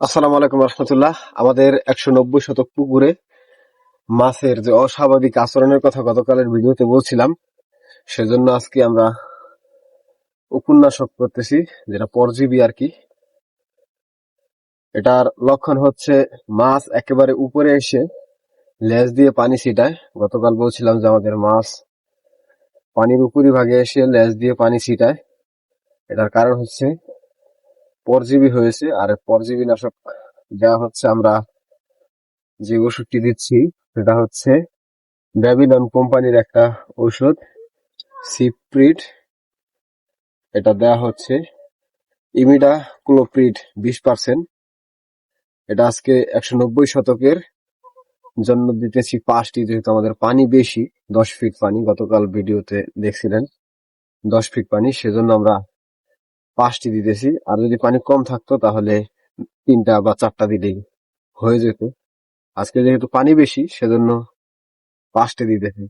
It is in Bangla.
আসসালামু আলাইকুম রহমতুল্লাহ। আমাদের 190 শতক পুকুরে মাছের যে অস্বাভাবিক আচরণের কথা গতকালের ভিডিওতে বলছিলাম, সেজন্য আজকে আমরা উপন্যাসক করতেছি, যেটা পরজীবী আর কি। এটার লক্ষণ হচ্ছে মাছ একেবারে উপরে এসে লেজ দিয়ে পানি ছিটায়। গতকাল বলছিলাম যে আমাদের মাছ পানির উপরিভাগে এসে লেজ দিয়ে পানি ছিটায়। এটার কারণ হচ্ছে পরজীবী হয়েছে। আর পরজীবী নাশক দেওয়া হচ্ছে, আমরা যে ওষুধটি দিচ্ছি সেটা হচ্ছে ব্যাবিলন কোম্পানির একটা ঔষধ, সিপ্রিড। এটা দেয়া হচ্ছে ইমিডা ক্লোপ্রিড 20%। এটা আজকে 190 শতকের জন্য দিতেছি 5টি, যেহেতু আমাদের পানি বেশি, 10 ফিট পানি, গতকাল ভিডিওতে দেখছিলেন 10 ফিট পানি, সেজন্য আমরা 5টি দিতেছি। আর যদি পানি কম থাকতো তাহলে 3টা বা 4টা দিলেই হয়ে যেত। আজকে যেহেতু পানি বেশি সেজন্য 5টি দিতেছি।